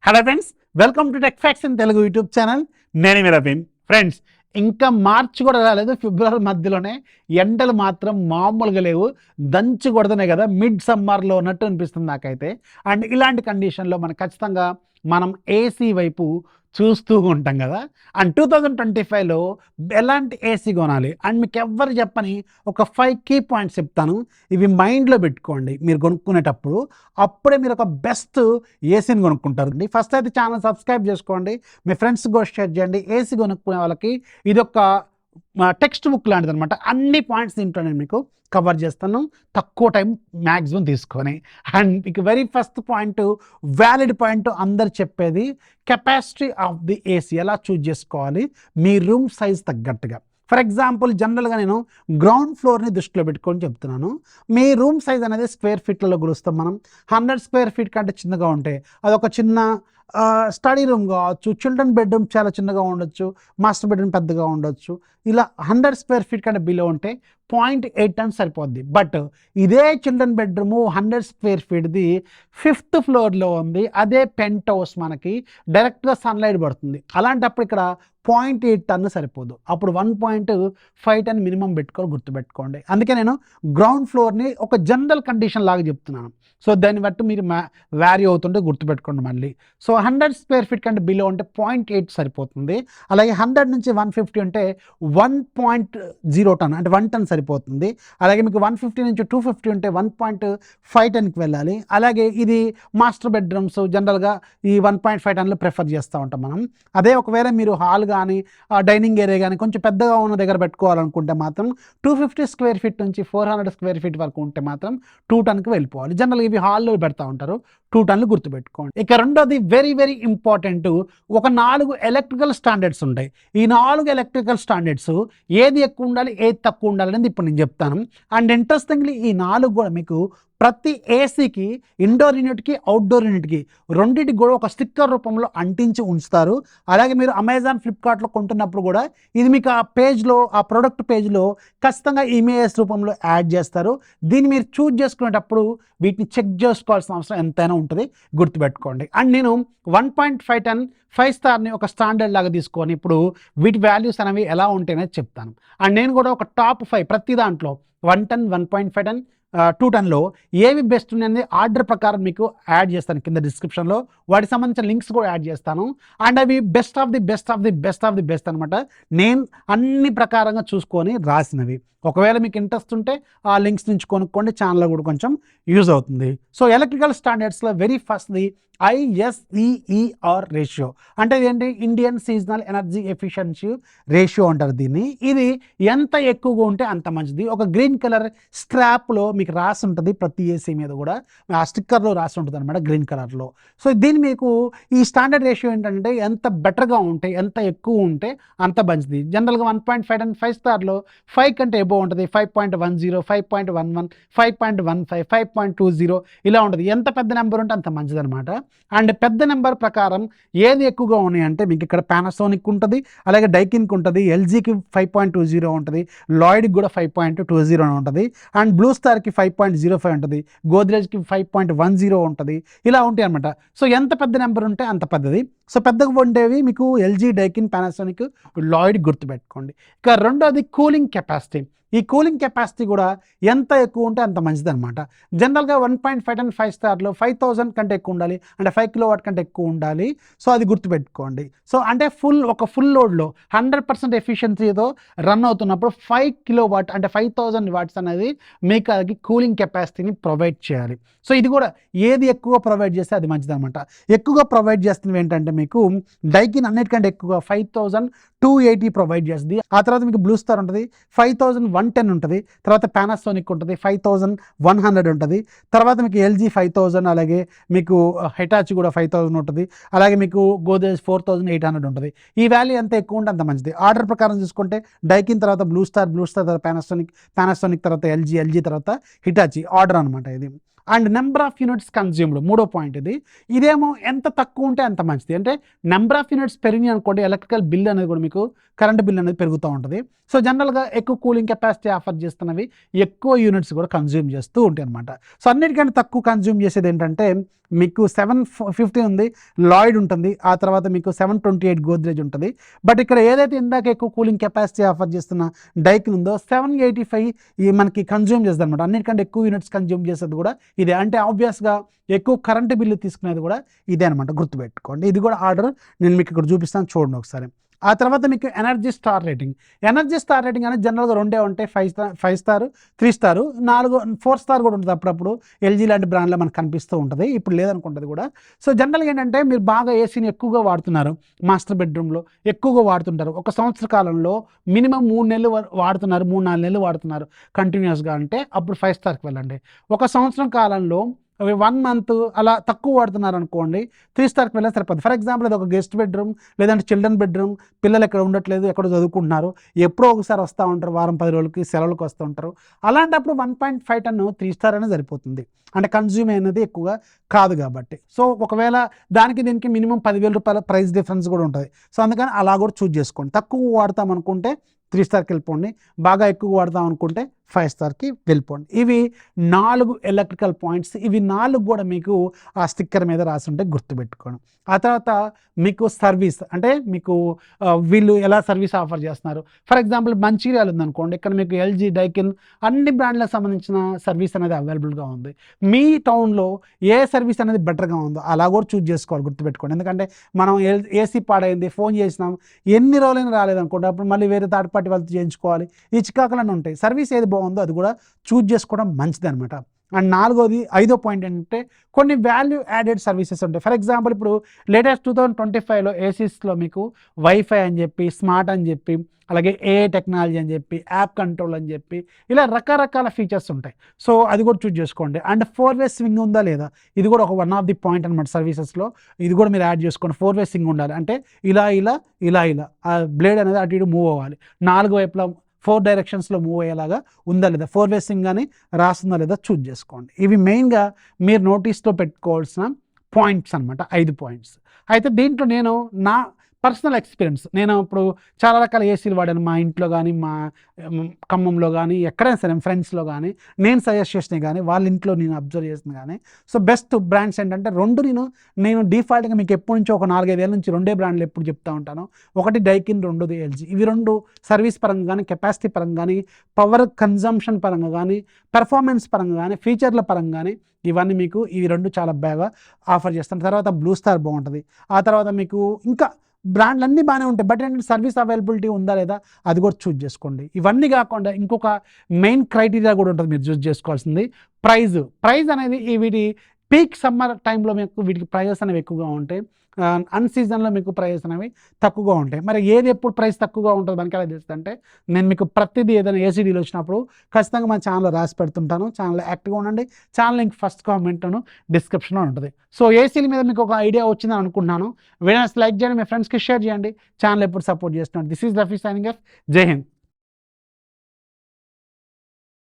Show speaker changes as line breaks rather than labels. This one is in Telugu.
Hello friends, welcome to tech facts in Telugu YouTube channel. నేను మీ రబీన్. ఫ్రెండ్స్, ఇంకా మార్చి కూడా రాలేదు, ఫిబ్రవరి మధ్యలోనే ఎండలు మాత్రం మామూలుగా లేవు, దంచి కొడుతున్నాయి కదా, మిడ్ సమ్మర్లో ఉన్నట్టు అనిపిస్తుంది నాకైతే. అండ్ ఇలాంటి కండిషన్లో ఖచ్చితంగా మనం ఏసీ వైపు చూస్తూ ఉంటాం కదా. అండ్ 2025లో ఎలాంటి ఏసీ కొనాలి అండ్ మీకు ఎవ్వరు చెప్పని ఒక 5 కీ పాయింట్స్ చెప్తాను. ఇవి మైండ్లో పెట్టుకోండి మీరు కొనుక్కునేటప్పుడు. అప్పుడే మీరు ఒక బెస్ట్ ఏసీని కొనుక్కుంటారండి. ఫస్ట్ అయితే ఛానల్ సబ్స్క్రైబ్ చేసుకోండి, మీ ఫ్రెండ్స్ కూడా షేర్ చేయండి. ఏసీ కొనుక్కునే వాళ్ళకి ఇది ఒక టెక్స్ట్ బుక్ లాంటిది అనమాట. అన్ని పాయింట్స్ దీంట్లో నేను మీకు కవర్ చేస్తాను, తక్కువ టైం మ్యాక్సిమం తీసుకొని. అండ్ మీకు very first point, valid point, అందరు చెప్పేది కెపాసిటీ ఆఫ్ ది ఏసీ ఎలా చూజ్ చేసుకోవాలి మీ రూమ్ సైజ్ తగ్గట్టుగా. ఫర్ ఎగ్జాంపుల్, జనరల్గా నేను గ్రౌండ్ ఫ్లోర్ని దృష్టిలో పెట్టుకొని చెప్తున్నాను. మీ రూమ్ సైజ్ అనేది స్క్వేర్ ఫీట్లలో కొలుస్తాం మనం. 100 స్క్వేర్ ఫీట్ కంటే చిన్నగా ఉంటే అదొక చిన్న స్టడీ రూమ్ కావచ్చు, చిల్డ్రన్ బెడ్రూమ్ చాలా చిన్నగా ఉండొచ్చు, మాస్టర్ బెడ్రూమ్ పెద్దగా ఉండొచ్చు. ఇలా 100 స్క్వేర్ ఫీట్ కంటే బిలో ఉంటే 0.8 టన్స్ సరిపోద్ది. బట్ ఇదే చిల్డ్రన్ బెడ్రూము 100 స్క్వేర్ ఫీట్ది 5th ఫ్లోర్లో ఉంది, అదే పెంట్ హౌస్, మనకి డైరెక్ట్గా సన్లైట్ పడుతుంది. అలాంటప్పుడు ఇక్కడ 0.8 టన్ను సరిపోదు, అప్పుడు 1.5 టన్ మినిమం పెట్టుకొని గుర్తుపెట్టుకోండి. అందుకే నేను గ్రౌండ్ ఫ్లోర్ని ఒక జనరల్ కండిషన్ లాగా చెప్తున్నాను. సో దాన్ని బట్టి మీరు వ్యారీ అవుతుంటే గుర్తుపెట్టుకోండి మళ్ళీ. సో 100 స్క్వేర్ ఫీట్ కంటే బిలో ఉంటే 0.8 సరిపోతుంది. అలాగే 100 నుంచి 150 ఉంటే 1.0 టన్ అంటే 1 టన్ సరిపోతుంది. అలాగే మీకు 150 నుంచి 250 ఉంటే 1.5 టన్కి వెళ్ళాలి. అలాగే ఇది మాస్టర్ బెడ్రూమ్స్ జనరల్గా ఈ 1.5 టన్లు ప్రిఫర్ చేస్తూ ఉంటాం మనం. అదే ఒకవేళ మీరు హాల్ కానీ డైనింగ్ ఏరియా కానీ కొంచెం పెద్దగా ఉన్న దగ్గర పెట్టుకోవాలనుకుంటే మాత్రం 250 స్క్వేర్ ఫీట్ నుంచి 400 స్క్వేర్ ఫీట్ వరకు ఉంటే మాత్రం 2 టన్కి వెళ్ళిపోవాలి. జనరల్గా ఇవి హాల్లో పెడతా ఉంటారు, 2 టన్లు గుర్తుపెట్టుకోండి. ఇక రెండోది వెరీ వెరీ ఇంపార్టెంట్, ఒక 4 ఎలక్ట్రికల్ స్టాండర్డ్స్ ఉంటాయి. ఈ 4 ఎలక్ట్రికల్ స్టాండర్డ్స్ ఏది ఎక్కువ ఉండాలి, ఏది తక్కువ ఉండాలి అనేది ఇప్పుడు నేను చెప్తాను. అండ్ ఇంట్రెస్టింగ్లీ ఈ 4 కూడా మీకు ప్రతి ఏసీకి, ఇండోర్ యూనిట్కి, అవుట్డోర్ యూనిట్కి రెండింటికి కూడా ఒక స్టిక్కర్ రూపంలో అంటించి ఉంచుతారు. అలాగే మీరు అమెజాన్, ఫ్లిప్కార్ట్లో కొంటున్నప్పుడు కూడా ఇది మీకు ఆ పేజ్లో, ఆ ప్రోడక్ట్ పేజ్లో ఖచ్చితంగా ఇమేజెస్ రూపంలో యాడ్ చేస్తారు. దీన్ని మీరు చూజ్ చేసుకునేటప్పుడు వీటిని చెక్ చేసుకోవాల్సిన అవసరం ఎంతైనా ఉంటుంది, గుర్తుపెట్టుకోండి. అండ్ నేను 1.5 టన్ 5 స్టార్ని ఒక స్టాండర్డ్ లాగా తీసుకొని ఇప్పుడు వీటి వాల్యూస్ అనేవి ఎలా ఉంటాయనేది చెప్తాను. అండ్ నేను కూడా ఒక టాప్ 5 ప్రతి దాంట్లో 1 టన్, 1.5 టన్, 2 టన్లో ఏవి బెస్ట్ ఉన్నాయని ఆర్డర్ ప్రకారం మీకు యాడ్ చేస్తాను కింద డిస్క్రిప్షన్లో. వాటికి సంబంధించిన లింక్స్ కూడా యాడ్ చేస్తాను. అండ్ అవి best of the best of the best of the best అనమాట, నేను అన్ని ప్రకారంగా చూసుకొని రాసినవి. ఒకవేళ మీకు ఇంట్రెస్ట్ ఉంటే ఆ లింక్స్ నుంచి కొనుక్కోండి, ఛానల్లో కూడా కొంచెం యూజ్ అవుతుంది. సో ఎలక్ట్రికల్ స్టాండర్డ్స్లో వెరీ ఫస్ట్ది ISEER రేషియో. అంటే ఏంటి, Indian seasonal energy efficiency ratio అంటారు దీన్ని. ఇది ఎంత ఎక్కువగా ఉంటే అంత మంచిది. ఒక గ్రీన్ కలర్ స్ట్రాప్లో మీకు రాసి ఉంటుంది, ప్రతి ఏసీ మీద కూడా ఆ స్టిక్కర్లో రాసి ఉంటుంది అనమాట, గ్రీన్ కలర్లో. సో దీన్ని మీకు ఈ స్టాండర్డ్ రేషియో ఏంటంటే ఎంత బెటర్గా ఉంటే, ఎంత ఎక్కువ ఉంటే అంత మంచిది. జనరల్గా 1.5 టన్ 5 స్టార్లో 5 కంటే ఎబో ఉంటుంది, 5.10, 5.11, 5.15, 5.20 ఇలా ఉంటుంది. ఎంత పెద్ద నెంబర్ ఉంటే అంత మంచిది అనమాట. అండ్ పెద్ద నెంబర్ ప్రకారం ఏది ఎక్కువగా ఉన్నాయి అంటే మీకు ఇక్కడ పానాసోనిక్ ఉంటుంది, అలాగే డైకిన్కి ఉంటుంది, ఎల్జీకి 5.20 ఉంటుంది, లాయిడ్కి కూడా 5.20 ఉంటుంది, అండ్ బ్లూ స్టార్కి 5.05 ఉంటుంది, గోద్రేజ్కి 5.10 ఉంటుంది. ఇలా ఉంటాయి అనమాట. సో ఎంత పెద్ద నెంబర్ ఉంటే అంత పెద్దది. సో పెద్దగా ఉండేవి మీకు ఎల్జీ, డైకిన్, పానాసోనిక్, లాయిడ్ గుర్తుపెట్టుకోండి. ఇక రెండోది కూలింగ్ కెపాసిటీ. ఈ కూలింగ్ కెపాసిటీ కూడా ఎంత ఎక్కువ ఉంటే అంత మంచిది అనమాట. జనరల్గా 1.5 టన్ 5 స్టార్లో 5000 కంటే ఎక్కువ ఉండాలి, అంటే 5 కిలోవాట్ కంటే ఎక్కువ ఉండాలి. సో అది గుర్తుపెట్టుకోండి. సో అంటే ఒక ఫుల్ లోడ్లో 100% ఎఫిషియన్సీతో రన్ అవుతున్నప్పుడు 5 కిలోవాట్ అంటే 5000 వాట్స్ అనేది మీకు అది కూలింగ్ కెపాసిటీని ప్రొవైడ్ చేయాలి. సో ఇది కూడా ఏది ఎక్కువ ప్రొవైడ్ చేస్తే అది మంచిది అనమాట. ఎక్కువగా ప్రొవైడ్ చేస్తున్నవి ఏంటంటే మీకు డైకిన్ అన్నిటికంటే ఎక్కువగా 5280 ప్రొవైడ్ చేస్తుంది. ఆ తర్వాత మీకు బ్లూ స్టార్ ఉంటుంది, 5110 ఉంటుంది. తర్వాత పానాసోనిక్ ఉంటుంది, 5100 ఉంటుంది. తర్వాత మీకు ఎల్జీ 5000, అలాగే మీకు హిటాచి కూడా 5000 ఉంటుంది. అలాగే మీకు గోద్రేజ్ 4800 ఉంటుంది. ఈ వాల్యూ ఎంత ఎక్కువ ఉంటే అంత మంచిది. ఆర్డర్ ప్రకారం చూసుకుంటే డైకిన్ తర్వాత బ్లూ స్టార్ తర్వాత పానాసోనిక్ తర్వాత ఎల్జీ తర్వాత హిటాచి ఆర్డర్ అనమాట ఇది. And number of units consumed, మూడో పాయింట్ ఇది. ఇదేమో ఎంత తక్కువ ఉంటే అంత మంచిది. అంటే నెంబర్ ఆఫ్ యూనిట్స్ పెరిగినాయి అనుకోండి, ఎలక్ట్రికల్ బిల్ అనేది కూడా మీకు కరెంట్ బిల్ అనేది పెరుగుతూ ఉంటుంది. సో జనరల్గా ఎక్కువ కూలింగ్ కెపాసిటీ ఆఫర్ చేస్తున్నవి ఎక్కువ యూనిట్స్ కూడా కన్జ్యూమ్ చేస్తూ ఉంటాయి అనమాట. సో అన్నిటికంటే తక్కువ కన్జ్యూమ్ చేసేది ఏంటంటే మీకు 750 ఉంది, లాయిడ్ ఉంటుంది, ఆ తర్వాత మీకు 728 గోద్రేజ్ ఉంటుంది. బట్ ఇక్కడ ఏదైతే ఇందాక ఎక్కువ కూలింగ్ కెపాసిటీ ఆఫర్ చేస్తున్న డైకిన్ ఉందో 785 ఈ మనకి కన్జ్యూమ్ చేస్తుంది అనమాట. అన్నిటికంటే ఎక్కువ యూనిట్స్ కన్జ్యూమ్ చేసేది కూడా ఇదే. అంటే ఆబ్వియస్గా ఎక్కువ కరెంటు బిల్లు తీసుకునేది కూడా ఇదే అనమాట, గుర్తుపెట్టుకోండి. ఇది కూడా ఆర్డర్ నేను మీకు ఇక్కడ చూపిస్తాను, చూడండి ఒకసారి. ఆ తర్వాత మీకు energy star rating. Energy star rating అనేది జనరల్గా రెండే ఉంటాయి, 5 స్టార్ 3 స్టార్ 4 స్టార్ కూడా ఉంటుంది. అప్పుడప్పుడు ఎల్జీ లాంటి బ్రాండ్లో మనకు కనిపిస్తూ ఉంటుంది, ఇప్పుడు లేదనుకుంటుంది కూడా. సో జనరల్గా ఏంటంటే మీరు బాగా ఏసీని ఎక్కువగా వాడుతున్నారు, మాస్టర్ బెడ్రూమ్లో ఎక్కువగా వాడుతుంటారు, ఒక సంవత్సర కాలంలో మినిమం 3 నెలలు వాడుతున్నారు, 3-4 నెలలు వాడుతున్నారు కంటిన్యూస్గా అంటే అప్పుడు 5 స్టార్కి వెళ్ళండి. ఒక సంవత్సరం కాలంలో 1 మంత్ అలా తక్కువ వాడుతున్నారు అనుకోండి, 3 స్టార్కి వెళ్ళి సరిపోతుంది. ఫర్ ఎగ్జాంపుల్ అది ఒక గెస్ట్ బెడ్రూమ్ లేదంటే చిల్డ్రన్ బెడ్రూమ్, పిల్లలు ఎక్కడ ఉండట్లేదు, ఎక్కడ చదువుకుంటున్నారు, ఎప్పుడో ఒకసారి వస్తూ ఉంటారు, వారం 10 రోజులకి సెలవులకు వస్తూ ఉంటారు. అలాంటప్పుడు 1.5 టన్ 3 స్టార్ అనేది సరిపోతుంది, అంటే కన్జ్యూమ్ అనేది ఎక్కువగా కాదు కాబట్టి. సో ఒకవేళ దానికి దీనికి మినిమం 10,000 రూపాయల ప్రైస్ డిఫరెన్స్ కూడా ఉంటుంది. సో అందుకని అలా కూడా చూజ్ చేసుకోండి. తక్కువ వాడతాం అనుకుంటే 3 స్టార్కి వెళ్ళిపోండి, బాగా ఎక్కువ వాడతాం అనుకుంటే 5 స్టార్కి వెళ్ళిపోండి. ఇవి 4 ఎలక్ట్రికల్ పాయింట్స్. ఇవి 4 కూడా మీకు ఆ స్టిక్కర్ మీద రాసి ఉంటే గుర్తుపెట్టుకోండి. ఆ తర్వాత మీకు సర్వీస్, అంటే మీకు వీళ్ళు ఎలా సర్వీస్ ఆఫర్ చేస్తున్నారు. ఫర్ ఎగ్జాంపుల్ మంచిర్యాల ఉందనుకోండి, ఇక్కడ మీకు ఎల్జీ, డైకిన్ అన్ని బ్రాండ్లకు సంబంధించిన సర్వీస్ అనేది అవైలబుల్గా ఉంది. మీ టౌన్లో ఏ సర్వీస్ అనేది బెటర్గా ఉందో అలా కూడా చూజ్ చేసుకోవాలి, గుర్తుపెట్టుకోండి. ఎందుకంటే మనం ఏసీ పాడైంది, ఫోన్ చేసినాం, ఎన్ని రోజులైనా రాలేదనుకోండి, అప్పుడు మళ్ళీ వేరే థర్డ్ పార్టీ వాళ్ళతో చేయించుకోవాలి, ఈ చికాకులన్నీ ఉంటాయి. సర్వీస్ ఏది బాగుందో అది కూడా చూజ్ చేసుకోవడం మంచిది అనమాట. అండ్ 5వ పాయింట్ ఏంటంటే కొన్ని వాల్యూ యాడెడ్ సర్వీసెస్ ఉంటాయి. ఫర్ ఎగ్జాంపుల్ ఇప్పుడు లేటెస్ట్ 2025లో ఏసీస్లో మీకు వైఫై అని చెప్పి, స్మార్ట్ అని చెప్పి, అలాగే ఏఐ టెక్నాలజీ అని చెప్పి, యాప్ కంట్రోల్ అని చెప్పి, ఇలా రకరకాల ఫీచర్స్ ఉంటాయి. సో అది కూడా చూజ్ చేసుకోండి. అండ్ 4-వే స్వింగ్ ఉందా లేదా, ఇది కూడా ఒక వన్ ఆఫ్ ది పాయింట్ అనమాట సర్వీసెస్లో. ఇది కూడా మీరు యాడ్ చేసుకోండి. 4-వే స్వింగ్ ఉండాలి, అంటే ఇలా ఇలా ఇలా ఇలా ఆ బ్లేడ్ అనేది అటు ఇటు మూవ్ అవ్వాలి, 4 వైపులా 4 డైరెక్షన్స్లో మూవ్ అయ్యేలాగా ఉందా లేదా, 4-వే స్వింగ్ అని రాస్తుందా లేదా చూజ్ చేసుకోండి. ఇవి మెయిన్గా మీరు నోటీస్లో పెట్టుకోవాల్సిన పాయింట్స్ అనమాట, 5 పాయింట్స్. అయితే దీంట్లో నేను నా పర్సనల్ ఎక్స్పీరియన్స్, నేను ఇప్పుడు చాలా రకాల ఏసీలు వాడాను, మా ఇంట్లో కానీ, మా ఖమ్మంలో కానీ, ఎక్కడైనా సరే ఫ్రెండ్స్లో కానీ నేను సజెస్ట్ చేసినవి కానీ, వాళ్ళ ఇంట్లో నేను అబ్జర్వ్ చేసిన కానీ. సో బెస్ట్ బ్రాండ్స్ ఏంటంటే 2 నేను డిఫాల్ట్గా మీకు ఎప్పటి నుంచో ఒక 4-5 ఏళ్ళ నుంచి 2 బ్రాండ్లు ఎప్పుడు చెప్తూ ఉంటాను. ఒకటి డైకిన్, 2ది ఎల్జీ. ఇవి 2 సర్వీస్ పరంగా కానీ, కెపాసిటీ పరంగా కానీ, పవర్ కన్జంప్షన్ పరంగా కానీ, పెర్ఫార్మెన్స్ పరంగా కానీ, ఫీచర్ల పరంగా కానీ ఇవన్నీ మీకు ఇవి 2 చాలా బాగా ఆఫర్ చేస్తాను. తర్వాత బ్లూ స్టార్ బాగుంటుంది. ఆ తర్వాత మీకు ఇంకా బ్రాండ్లు అన్నీ బాగానే ఉంటాయి, బట్ ఏంటంటే సర్వీస్ అవైలబిలిటీ ఉందా లేదా అది కూడా చూజ్ చేసుకోండి. ఇవన్నీ కాకుండా ఇంకొక మెయిన్ క్రైటీరియా కూడా ఉంటుంది మీరు చూజ్ చేసుకోవాల్సింది, ప్రైజ్ అనేది. వీటి పీక్ సమ్మర్ టైంలో మీకు వీటికి ప్రైజెస్ అనేవి ఎక్కువగా ఉంటాయి, అన్ సీజన్లో మీకు ప్రైజెస్ అనేవి తక్కువగా ఉంటాయి. మరి ఏది ఎప్పుడు ప్రైస్ తక్కువగా ఉంటుందో మనకి ఎలా తెలుస్తుందంటే, నేను మీకు ప్రతిదీ ఏదైనా ఏసీడీలు వచ్చినప్పుడు ఖచ్చితంగా మన ఛానల్లో రాసి పెడుతుంటాను. ఛానల్ యాక్టివ్గా ఉండండి. ఛానల్ లింక్ ఫస్ట్ కామెంట్ను డిస్క్రిప్షన్లో ఉంటుంది. సో ఏసీల మీద మీకు ఒక ఐడియా వచ్చిందని అనుకుంటున్నాను. వీడియోస్ లైక్ చేయండి, మీ ఫ్రెండ్స్కి షేర్ చేయండి. ఛానల్ ఎప్పుడు సపోర్ట్ చేస్తున్నాను. This is Rafi signing off. జై హింద్.